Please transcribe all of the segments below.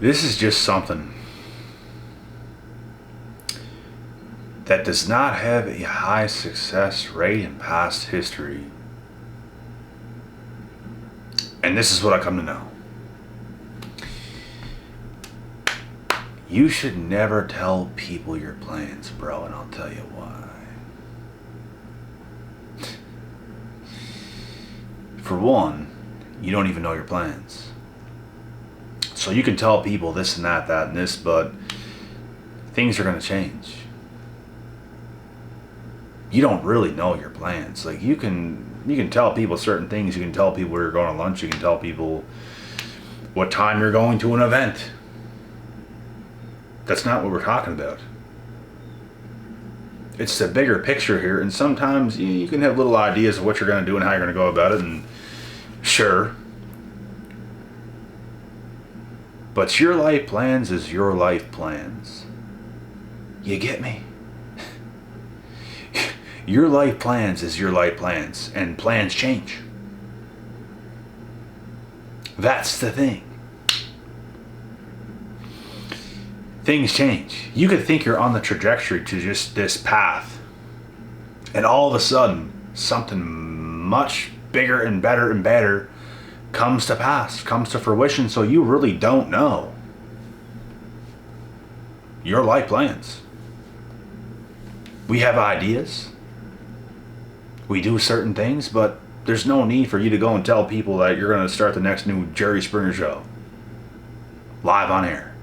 This is just something that does not have a high success rate in past history. And this is what I come to know. You should never tell people your plans, bro, and I'll tell you why. For one, you don't even know your plans. So you can tell people this and that, that and this, but things are going to change. You don't really know your plans. Like you can tell people certain things. You can tell people where you're going to lunch. You can tell people what time you're going to an event. That's not what we're talking about. It's the bigger picture here, and sometimes you can have little ideas of what you're going to do and how you're going to go about it, and sure. But your life plans is your life plans. You get me? Your life plans is your life plans, and plans change. That's the thing. Things change. You could think you're on the trajectory to just this path, and all of a sudden, something much bigger and better comes to pass, comes to fruition, so you really don't know your life plans. We have ideas. We do certain things, but there's no need for you to go and tell people that you're going to start the next new Jerry Springer show live on air.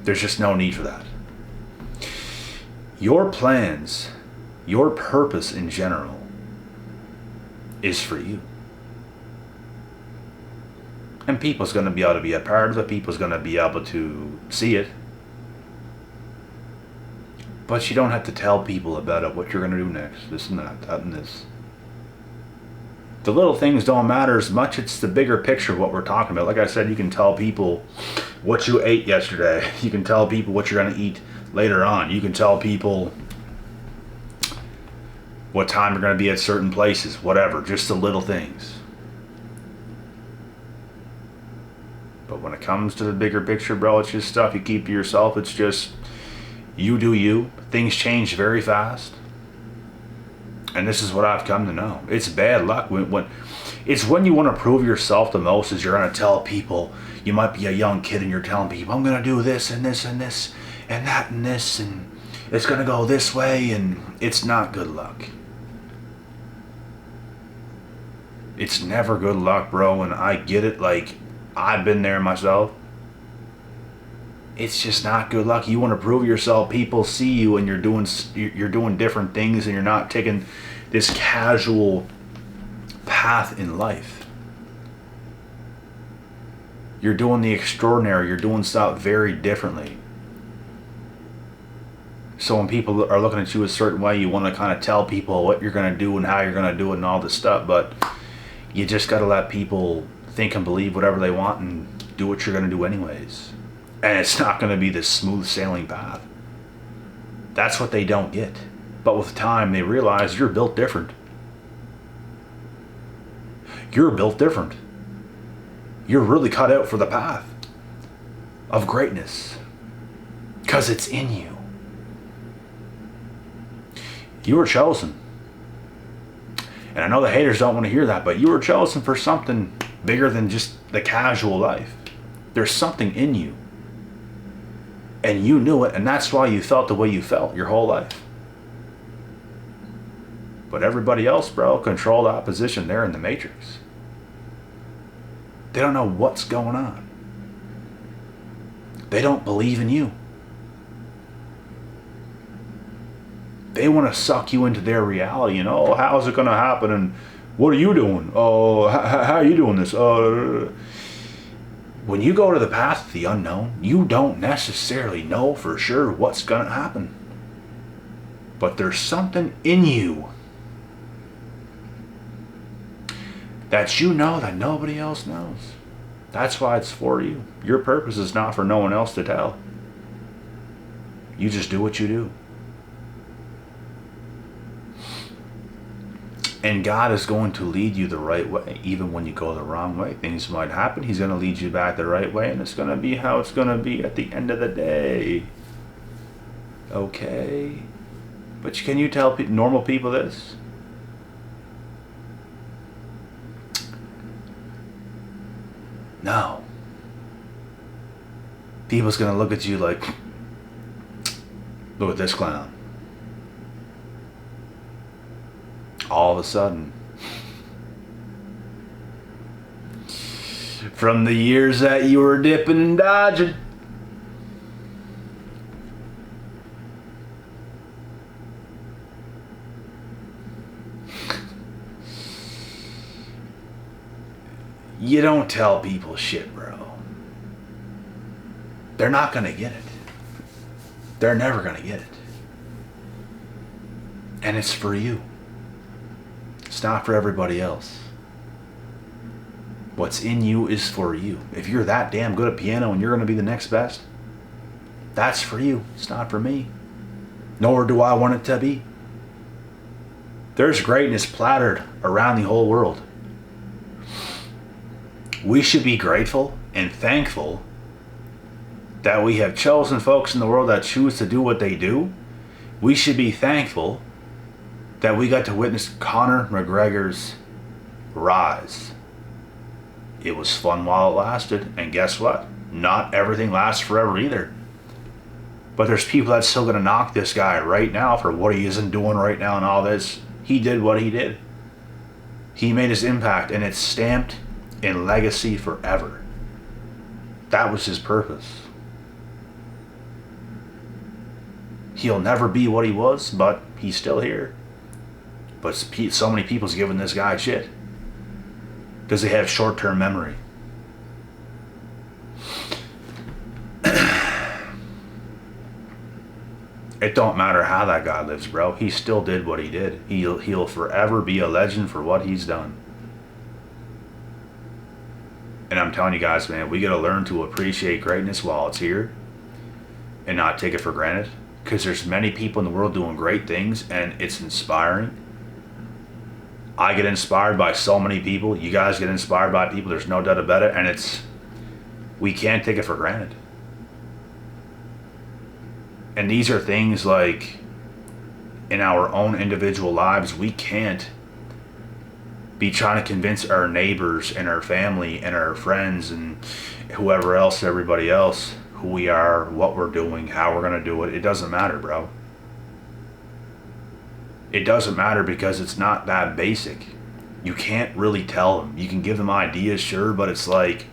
There's just no need for that. Your plans, your purpose in general, is for you. And people's going to be able to be a part of it. People's going to be able to see it. But you don't have to tell people about it, what you're going to do next, this and that and this. The little things don't matter as much. It's the bigger picture of what we're talking about. Like I said, you can tell people what you ate yesterday. You can tell people what you're going to eat later on. You can tell people what time you're going to be at certain places, whatever. Just the little things. But when it comes to the bigger picture, bro, it's just stuff you keep to yourself. It's just you do you. Things change very fast. And this is what I've come to know. It's bad luck when it's when you want to prove yourself the most is you're going to tell people. You might be a young kid and you're telling people, I'm going to do this and this and this and that and this, and it's going to go this way, and it's not good luck. It's never good luck, bro, and I get it. Like, I've been there myself. It's just not good luck. You want to prove yourself. People see you and you're doing different things, and you're not taking this casual path in life. You're doing the extraordinary. You're doing stuff very differently. So when people are looking at you a certain way, you want to kind of tell people what you're going to do and how you're going to do it and all this stuff. But you just got to let people think and believe whatever they want and do what you're going to do anyways. And it's not going to be this smooth sailing path. That's what they don't get. But with time, they realize you're built different. You're built different. You're really cut out for the path of greatness. Because it's in you. You were chosen. And I know the haters don't want to hear that, but you were chosen for something bigger than just the casual life. There's something in you. And you knew it, and that's why you felt the way you felt your whole life. But everybody else, bro, control that position. They're in the matrix. They don't know what's going on. They don't believe in you. They want to suck you into their reality, and oh, how's it going to happen, and what are you doing? Oh, how are you doing this? When you go to the path of the unknown, you don't necessarily know for sure what's going to happen. But there's something in you that you know that nobody else knows. That's why it's for you. Your purpose is not for no one else to tell. You just do what you do. And God is going to lead you the right way. Even when you go the wrong way, things might happen. He's going to lead you back the right way, and it's going to be how it's going to be at the end of the day. Okay? But can you tell normal people this? No. People's going to look at you like, look at this clown. All of a sudden, from the years that you were dipping and dodging, you don't tell people shit, bro. They're not gonna get it. They're never gonna get it. And it's for you. It's not for everybody else. What's in you is for you. If you're that damn good at piano and you're going to be the next best, that's for you. It's not for me. Nor do I want it to be. There's greatness plattered around the whole world. We should be grateful and thankful that we have chosen folks in the world that choose to do what they do. We should be thankful that we got to witness Conor McGregor's rise. It was fun while it lasted, and guess what? Not everything lasts forever either. But there's people that's still gonna knock this guy right now for what he isn't doing right now and all this. He did what he did. He made his impact, and it's stamped in legacy forever. That was his purpose. He'll never be what he was, but he's still here. But so many people's giving this guy shit because they have short-term memory. It don't matter how that guy lives, bro. He still did what he did. He'll forever be a legend for what he's done. And I'm telling you guys, man, we gotta learn to appreciate greatness while it's here and not take it for granted. Because there's many people in the world doing great things, and it's inspiring. I get inspired by so many people. You guys get inspired by people. There's no doubt about it. And we can't take it for granted. And these are things like in our own individual lives, we can't be trying to convince our neighbors and our family and our friends and whoever else, everybody else, who we are, what we're doing, how we're going to do it. It doesn't matter, bro. It doesn't matter because it's not that basic. You can't really tell them. You can give them ideas, sure, but it's like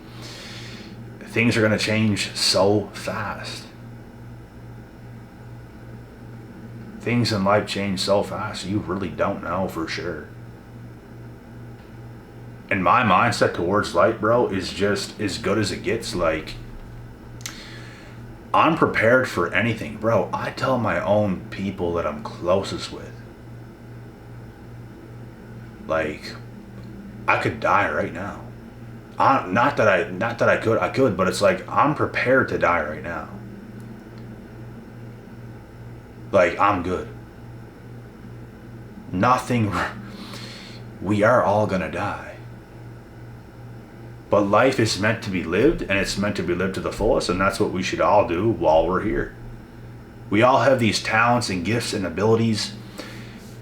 things are going to change so fast. Things in life change so fast, you really don't know for sure. And my mindset towards life, bro, is just as good as it gets. Like, I'm prepared for anything, bro. I tell my own people that I'm closest with, like, I could die right now. Not that I could, but it's like I'm prepared to die right now. Like, I'm good. Nothing. We are all gonna die. But life is meant to be lived, and it's meant to be lived to the fullest, and that's what we should all do while we're here. We all have these talents and gifts and abilities,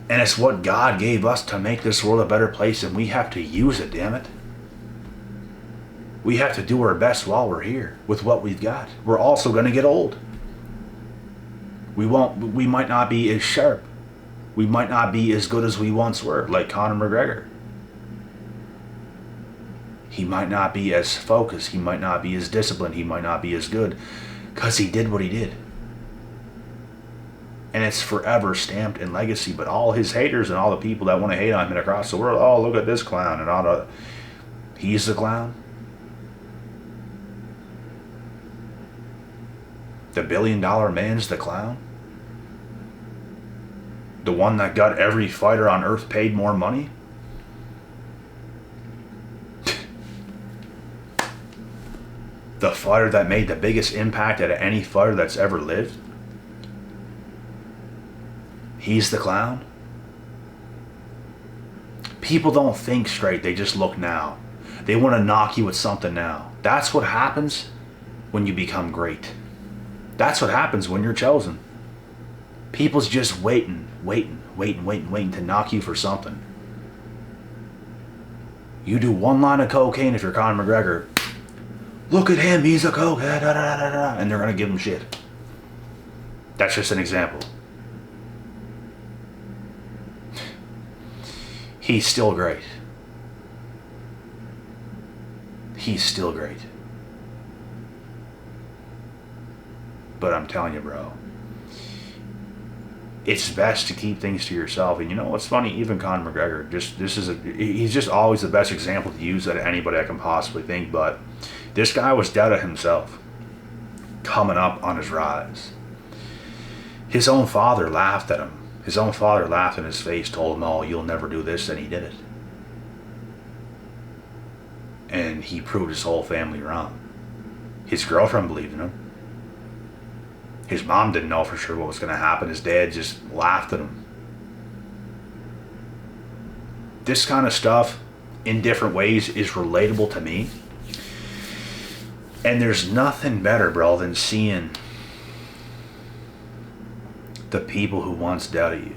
and it's what God gave us to make this world a better place, and we have to use it, damn it. We have to do our best while we're here with what we've got. We're also going to get old. We might not be as sharp. We might not be as good as we once were, like Conor McGregor. He might not be as focused. He might not be as disciplined. He might not be as good because he did what he did. And it's forever stamped in legacy. But all his haters and all the people that want to hate on him across the world, oh, look at this clown and all the... He's the clown. The $1 billion man's the clown. The one that got every fighter on earth paid more money. The fighter that made the biggest impact out of any fighter that's ever lived. He's the clown. People don't think straight, they just look now. They want to knock you with something now. That's what happens when you become great. That's what happens when you're chosen. People's just waiting to knock you for something. You do one line of cocaine if you're Conor McGregor. Look at him, he's a cokehead, and they're going to give him shit. That's just an example. He's still great. He's still great. But I'm telling you, bro, it's best to keep things to yourself. And you know what's funny? Even Conor McGregor, he's just always the best example to use out of anybody I can possibly think. But this guy was doubting himself, coming up on his rise. His own father laughed at him. His own father laughed in his face, told him, "Oh, you'll never do this," and he did it. And he proved his whole family wrong. His girlfriend believed in him. His mom didn't know for sure what was going to happen. His dad just laughed at him. This kind of stuff, in different ways, is relatable to me. And there's nothing better, bro, than seeing the people who once doubted you.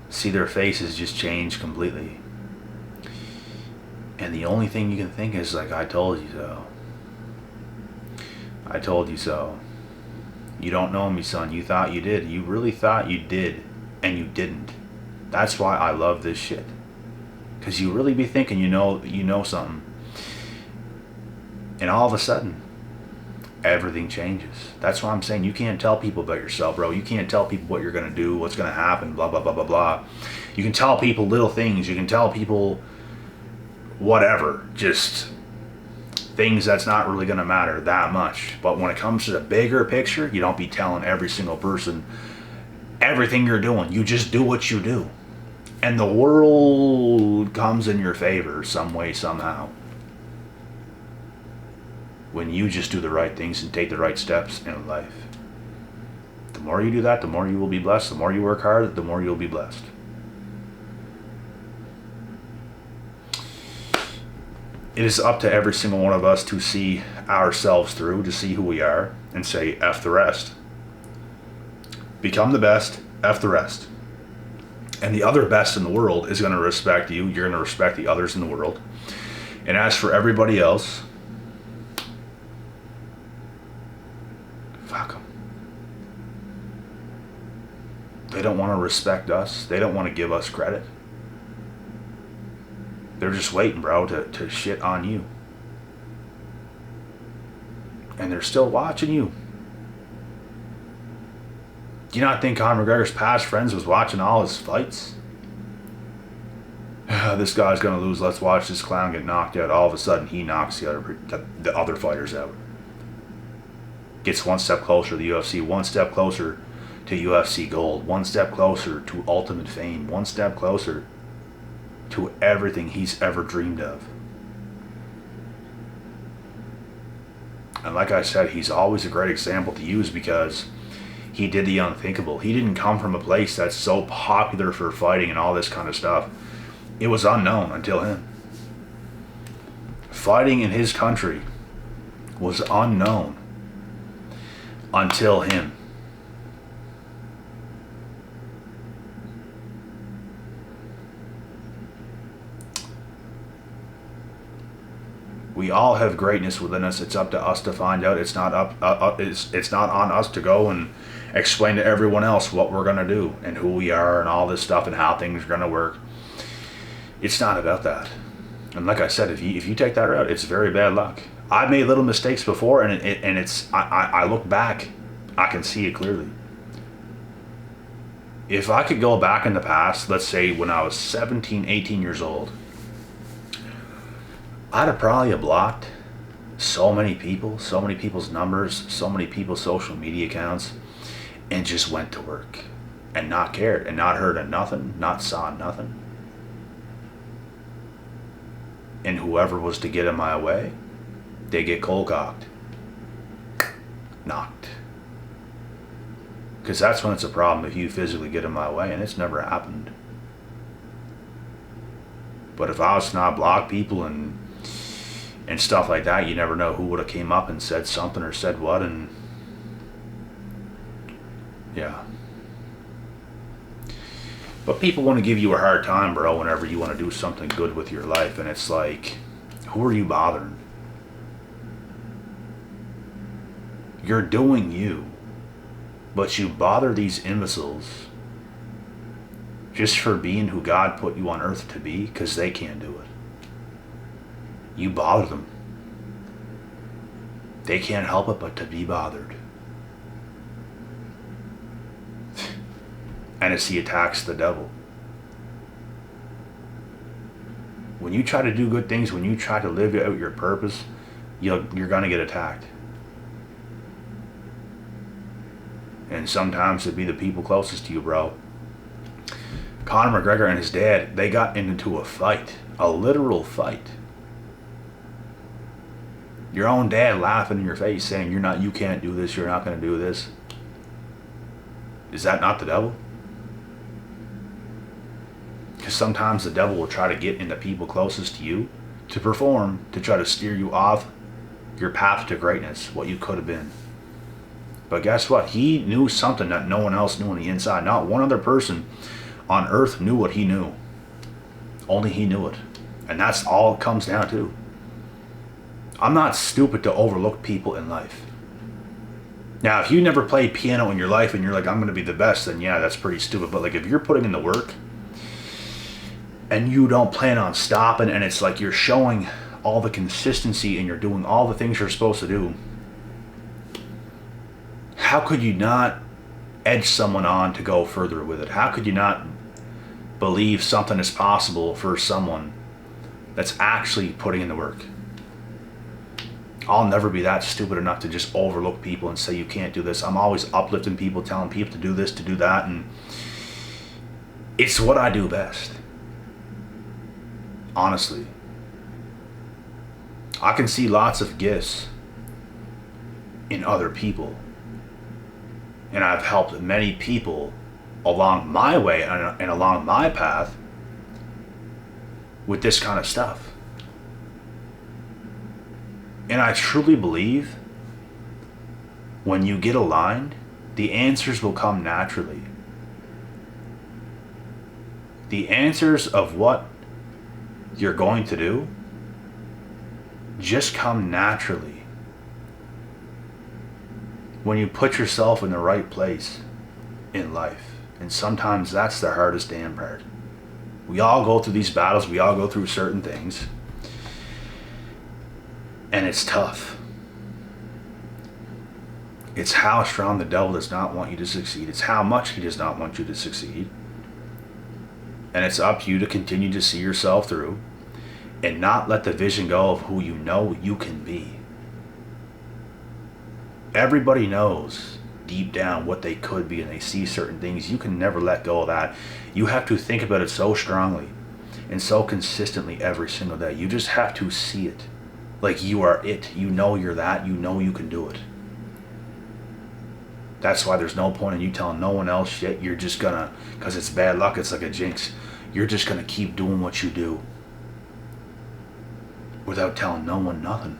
See their faces just change completely. And the only thing you can think is like, I told you so. I told you so. You don't know me, son. You thought you did. You really thought you did, and you didn't. That's why I love this shit. Because you really be thinking you know something. And all of a sudden, everything changes. That's why I'm saying you can't tell people about yourself, bro. You can't tell people what you're going to do, what's going to happen, blah, blah, blah, blah, blah. You can tell people little things. You can tell people whatever. Just things that's not really going to matter that much. But when it comes to the bigger picture, you don't be telling every single person everything you're doing. You just do what you do. And the world comes in your favor some way, somehow. When you just do the right things and take the right steps in life. The more you do that, the more you will be blessed. The more you work hard, the more you'll be blessed. It is up to every single one of us to see ourselves through, to see who we are, and say, F the rest. Become the best, F the rest. And the other best in the world is going to respect you. You're going to respect the others in the world. And as for everybody else, fuck them. They don't want to respect us. They don't want to give us credit. They're just waiting, bro, to shit on you. And they're still watching you. Do you not think Conor McGregor's past friends was watching all his fights? This guy's going to lose. Let's watch this clown get knocked out. All of a sudden, he knocks the other fighters out. Gets one step closer to the UFC, one step closer to UFC Gold, one step closer to Ultimate Fame, one step closer to everything he's ever dreamed of. And like I said, he's always a great example to use because he did the unthinkable. He didn't come from a place that's so popular for fighting and all this kind of stuff. It was unknown until him. Fighting in his country was unknown until him. We all have greatness within us. It's up to us to find out. It's not it's not on us to go and explain to everyone else what we're gonna do and who we are and all this stuff and how things are gonna work. It's not about that. And like I said, if you take that route, it's very bad luck. I've made little mistakes before, and I look back, I can see it clearly. If I could go back in the past, let's say when I was 17, 18 years old, I'd have probably blocked so many people, so many people's numbers, so many people's social media accounts, and just went to work and not cared and not heard of nothing, not saw nothing. And whoever was to get in my way, they get cold cocked, knocked. Because that's when it's a problem if you physically get in my way, and it's never happened. But if I was to not block people and stuff like that, you never know who would have came up and said something or said what. And yeah. But people want to give you a hard time, bro, whenever you want to do something good with your life. And it's like, who are you bothering? You're doing you. But you bother these imbeciles just for being who God put you on earth to be, because they can't do it. You bother them. They can't help it but to be bothered. And it's the attacks of the devil. When you try to do good things, when you try to live out your purpose, you're going to get attacked. And sometimes it'd be the people closest to you, bro. Conor McGregor and his dad, they got into a fight. A literal fight. Your own dad laughing in your face saying, you can't do this, you're not going to do this. Is that not the devil? Because sometimes the devil will try to get into people closest to you to perform, to try to steer you off your path to greatness, what you could have been. But guess what? He knew something that no one else knew on the inside. Not one other person on earth knew what he knew. Only he knew it. And that's all it comes down to. I'm not stupid to overlook people in life. Now, if you never played piano in your life and you're like, I'm going to be the best, then yeah, that's pretty stupid. But like, if you're putting in the work and you don't plan on stopping, and it's like you're showing all the consistency and you're doing all the things you're supposed to do, how could you not edge someone on to go further with it? How could you not believe something is possible for someone that's actually putting in the work? I'll never be that stupid enough to just overlook people and say you can't do this. I'm always uplifting people, telling people to do this, to do that, and it's what I do best. Honestly. I can see lots of gifts in other people. And I've helped many people along my way and along my path with this kind of stuff. And I truly believe when you get aligned, the answers will come naturally. The answers of what you're going to do just come naturally. When you put yourself in the right place in life. And sometimes that's the hardest damn part. We all go through these battles. We all go through certain things. And it's tough. It's how strong the devil does not want you to succeed. It's how much he does not want you to succeed. And it's up to you to continue to see yourself through and not let the vision go of who you know you can be. Everybody knows deep down what they could be, and they see certain things. You can never let go of that. You have to think about it so strongly and so consistently every single day. You just have to see it like you are it. You know you're that. You know you can do it. That's why there's no point in you telling no one else shit. You're just gonna, because it's bad luck, it's like a jinx. You're just gonna keep doing what you do without telling no one nothing.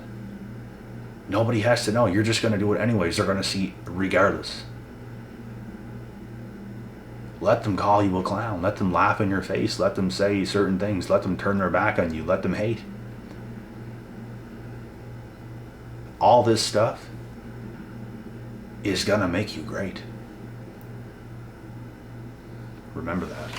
Nobody has to know. You're just gonna do it anyways. They're gonna see regardless. Let them call you a clown. Let them laugh in your face. Let them say certain things. Let them turn their back on you. Let them hate. All this stuff is gonna make you great. Remember that.